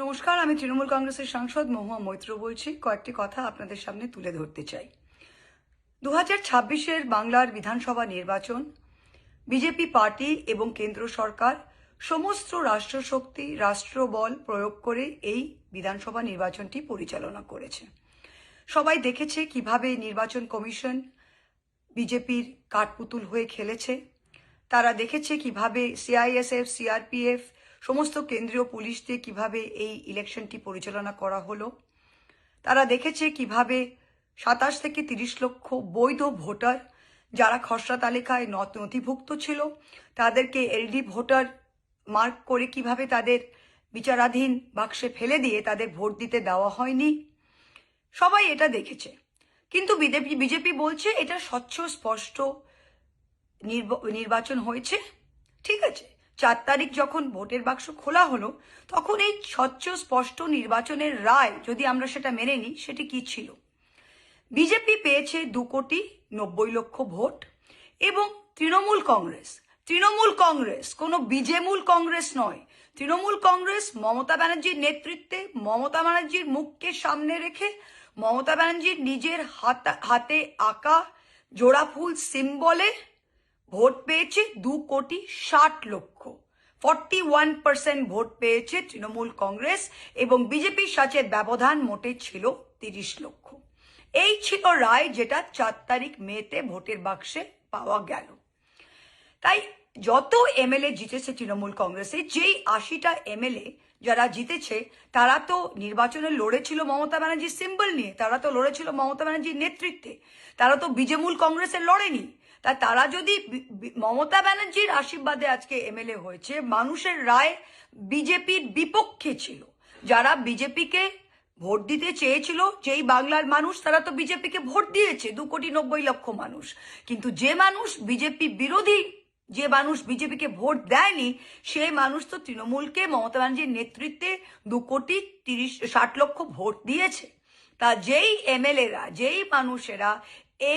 নমস্কার, আমি তৃণমূল কংগ্রেসের সাংসদ মহুয়া মৈত্র বলছি। কয়েকটি কথা আপনাদের সামনে তুলে ধরতে চাই। 2026-এর বাংলার বিধানসভা নির্বাচন বিজেপি পার্টি এবং কেন্দ্র সরকার সমস্ত রাষ্ট্রশক্তি রাষ্ট্রবল প্রয়োগ করে এই বিধানসভা নির্বাচনটি পরিচালনা করেছে। সবাই দেখেছে কিভাবে নির্বাচন কমিশন বিজেপির কাঠপুতুল হয়ে খেলেছে। তারা দেখেছে কিভাবে সিআইএসএফ, সিআরপিএফ, সমস্ত কেন্দ্রীয় পুলিশ দিয়ে কিভাবে এই ইলেকশনটি পরিচালনা করা হলো। তারা দেখেছে কিভাবে 27 থেকে 30 লক্ষ বৈধ ভোটার যারা খসড়া তালিকায় নথিভুক্ত ছিল তাদেরকে এলডি ভোটার মার্ক করে কিভাবে তাদের বিচারাধীন বাক্সে ফেলে দিয়ে তাদের ভোট দিতে দেওয়া হয়নি। সবাই এটা দেখেছে। কিন্তু বিজেপি বলছে এটা স্বচ্ছ স্পষ্ট নির্বাচন হয়েছে। ঠিক আছে, 4 তারিখ যখন ভোটের বাক্স খোলা হলো তখন এই স্বচ্ছ স্পষ্ট নির্বাচনের রায় যদি আমরা সেটা মেনে নিই, সেটি কি ছিল? বিজেপি পেয়েছে 2,90,00,000 ভোট এবং তৃণমূল কংগ্রেস কোনো বিজেমূল কংগ্রেস নয়। তৃণমূল কংগ্রেস মমতা ব্যানার্জির নেতৃত্বে, মমতা ব্যানার্জির মুখকে সামনে রেখে, মমতা ব্যানার্জির নিজের হাতে আঁকা জোড়া ফুল সিম্বলে ভোট পেয়েছে 2,60,00,000। 41% ভোট পেয়েছে তৃণমূল কংগ্রেস এবং বিজেপির সাথে ব্যবধান মোটে ছিল 30 লক্ষ। এই ছিল রায় যেটা 4 তারিখ মেতে ভোটের বাক্সে পাওয়া গেল। তাই যত এমএলএ জিতেছে তৃণমূল কংগ্রেসে, যেই 80টা এমএলএ যারা জিতেছে তারা তো নির্বাচনে লড়েছিল মমতা ব্যানার্জির সিম্বল নিয়ে, তারা তো লড়েছিল মমতা ব্যানার্জির নেতৃত্বে, তারা তো বিজেমূল কংগ্রেসে লড়েনি। তাই তারা যদি মমতা ব্যানার্জির আশীর্বাদে আজকে এমএলএ হয়েছে, মানুষের রায় বিজেপির বিপক্ষে ছিল। যারা বিজেপিকে ভোট দিতে চেয়েছিল, যেই বাংলার মানুষ, তারা তো বিজেপিকে ভোট দিয়েছে, 2,90,00,000 মানুষ। কিন্তু যে মানুষ বিজেপি বিরোধী, যে মানুষ বিজেপিকে ভোট দেয়নি, সেই মানুষ তো তৃণমূলকে মমতা ব্যানার্জির নেতৃত্বে 2,60,00,000 ভোট দিয়েছে। তা যেই এমএলএরা, যেই মানুষেরা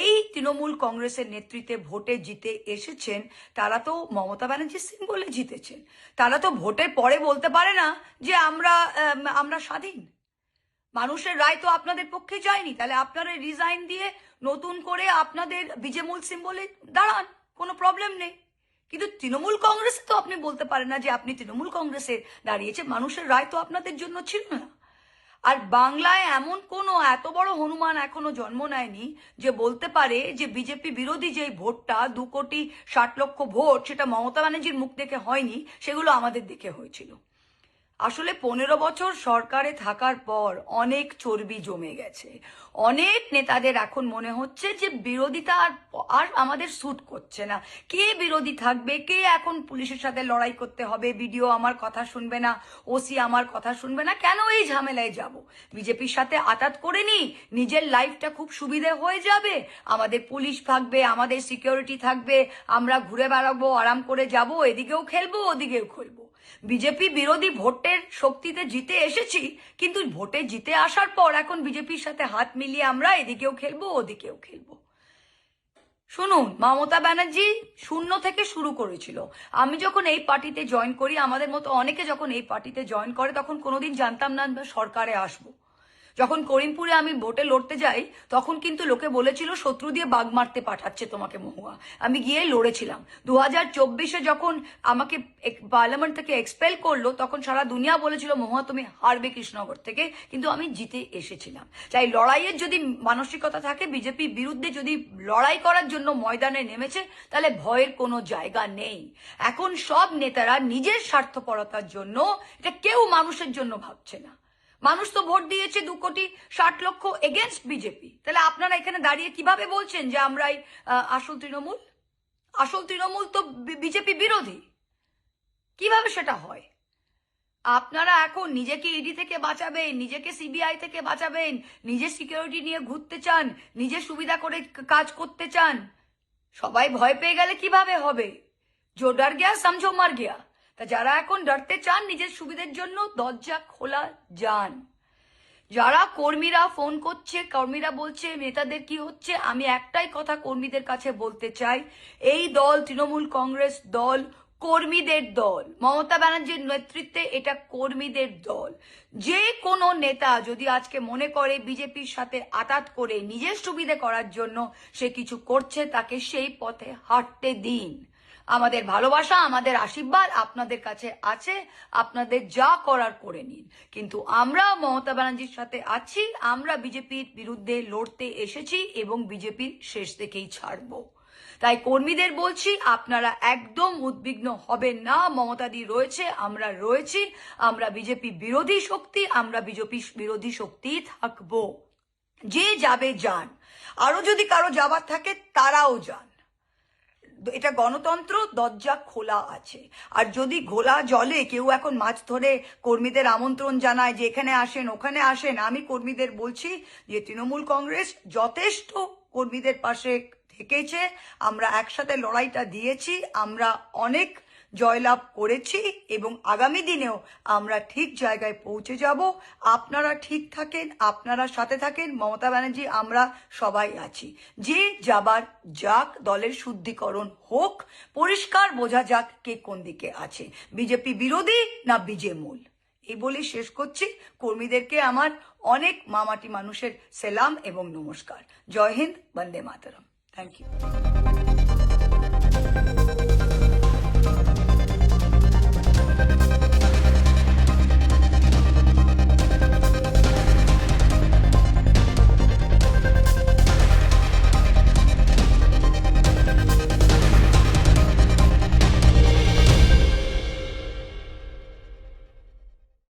এই তৃণমূল কংগ্রেসের নেতৃত্বে ভোটে জিতে এসেছেন, তারা তো মমতা ব্যানার্জির সিম্বলে জিতেছেন। তারা তো ভোটের পরে বলতে পারে না যে আমরা স্বাধীন। মানুষের রায় তো আপনাদের পক্ষে যায়নি, তাহলে আপনারা রিজাইন দিয়ে নতুন করে আপনাদের বিজেমূল সিম্বলে দাঁড়ান, কোনো প্রবলেম নেই। কিন্তু তৃণমূল কংগ্রেসে তো আপনি বলতে পারেন না যে আপনি তৃণমূল কংগ্রেসে দাঁড়িয়েছে, মানুষের রায় তো আপনাদের জন্য ছিল না। আর বাংলায় এমন কোনো এত বড় হনুমান এখনো জন্ম নেয়নি যে বলতে পারে যে বিজেপি বিরোধী যে ভোটটা 2,60,00,000 ভোট, সেটা মমতা ব্যানার্জির মুখ দেখে হয়নি, সেগুলো আমাদের দেখে হয়েছিল। আসলে 15 বছর সরকারে থাকার পর অনেক চর্বি জমে গেছে। অনেক নেতাদের এখন মনে হচ্ছে যে বিরোধিতা আর আমাদের স্যুট করছে না। কে বিরোধী থাকবে, কে এখন পুলিশের সাথে লড়াই করতে হবে, বিডিও আমার কথা শুনবে না, ওসি আমার কথা শুনবে না, কেন এই ঝামেলায় যাব? বিজেপির সাথে আতাত করে নি, নিজের লাইফটা খুব সুবিধে হয়ে যাবে, আমাদের পুলিশ থাকবে, আমাদের সিকিউরিটি থাকবে, আমরা ঘুরে বেড়াবো, আরাম করে যাব, এদিকেও খেলবো ওদিকেও খেলবো। বিজেপি বিরোধী ভোটের শক্তিতে জিতে এসেছি, কিন্তু ভোটে জিতে আসার পর এখন বিজেপির সাথে হাত মিলিয়ে আমরা এদিকেও খেলবো ওদিকেও খেলবো। শুনুন, মমতা ব্যানার্জি 0 থেকে শুরু করেছিল। আমি যখন এই পার্টিতে জয়েন করি, আমাদের মতো অনেকে যখন এই পার্টিতে জয়েন করে, তখন কোনোদিন জানতাম না সরকারে আসবো। যখন করিমপুরে আমি ভোটে লড়তে যাই, তখন কিন্তু লোকে বলেছিল শত্রু দিয়ে বাঘ মারতে পাঠাচ্ছে তোমাকে মহুয়া। আমি গিয়ে লড়েছিলাম। 2024-এ যখন আমাকে পার্লামেন্ট থেকে এক্সপেল করলো, তখন সারা দুনিয়া বলেছিল মহুয়া তুমি হারবে কৃষ্ণনগর থেকে, কিন্তু আমি জিতে এসেছিলাম। তাই লড়াইয়ের যদি মানসিকতা থাকে, বিজেপির বিরুদ্ধে যদি লড়াই করার জন্য ময়দানে নেমেছে, তাহলে ভয়ের কোনো জায়গা নেই। এখন সব নেতারা নিজের স্বার্থপরতার জন্য, এটা কেউ মানুষের জন্য ভাবছে না। মানুষ তো ভোট দিয়েছে 2,60,00,000 এগেনস্ট বিজেপি। তাহলে আপনারা এখানে দাঁড়িয়ে কিভাবে বলছেন যে আমরাই আসল তৃণমূল? আসল তৃণমূল তো বিজেপি বিরোধী। কিভাবে সেটা হয়? আপনারা এখন নিজেকে ইডি থেকে বাঁচাবেন, নিজেকে সিবিআই থেকে বাঁচাবেন, নিজের সিকিউরিটি নিয়ে ঘুরতে চান, নিজের সুবিধা করে কাজ করতে চান। সবাই ভয় পেয়ে গেলে কিভাবে হবে? জো ডর গিয়া সমঝো মর গিয়া। তা যারা এখন ডরতে চান নিজের সুবিধার জন্য, দরজা খোলা যান। যারা কর্মীরা ফোন করছে, কর্মীরা বলছে নেতাদের কি হচ্ছে, আমি একটাই কথা কর্মীদের কাছে বলতে চাই, এই দল তৃণমূল কংগ্রেস দল কর্মীদের দল, মমতা ব্যানার্জির নেতৃত্বে এটা কর্মীদের দল। যে কোনো নেতা যদি আজকে মনে করে বিজেপির সাথে আতাত করে নিজের সুবিধে করার জন্য সে কিছু করছে, তাকে সেই পথে হাঁটতে দিন। আমাদের ভালোবাসা, আমাদের আশীর্বাদ আপনাদের কাছে আছে, আপনাদের যা করার করে নিন। কিন্তু আমরা মমতা ব্যানার্জির সাথে আছি, আমরা বিজেপির বিরুদ্ধে লড়তে এসেছি এবং বিজেপির শেষ থেকেই ছাড়বো। তাই কর্মীদের বলছি, আপনারা একদম উদ্বিগ্ন হবেন না। মমতাদি রয়েছে, আমরা রয়েছি, আমরা বিজেপি বিরোধী শক্তি, আমরা বিজেপি বিরোধী শক্তি থাকবো। যে যাবে যান, আরো যদি কারো যাবার থাকে তারাও যান। এটা গণতন্ত্র, দরজা খোলা আছে। আর যদি ঘোলা জলে কেউ এখন মাছ ধরে কর্মীদের আমন্ত্রণ জানায় যে এখানে আসেন ওখানে আসেন, আমি কর্মীদের বলছি যে তৃণমূল কংগ্রেস যথেষ্ট কর্মীদের পাশে থেকেছে। আমরা একসাথে লড়াইটা দিয়েছি, আমরা অনেক জয়লাভ করেছি এবং আগামী দিনেও আমরা ঠিক জায়গায় পৌঁছে যাব। আপনারা ঠিক থাকেন, আপনারা সাথে থাকেন। মমতা ব্যানার্জি, আমরা সবাই আছি। যে যাবার যাক, দলের শুদ্ধিকরণ হোক, পরিষ্কার বোঝা যাক কে কোন দিকে আছে, বিজেপি বিরোধী না বিজেমূল। এই বলে শেষ করছি। কর্মীদেরকে আমার অনেক মামাটি মানুষের সেলাম এবং নমস্কার। জয় হিন্দ, বন্দে মাতরম। Thank you.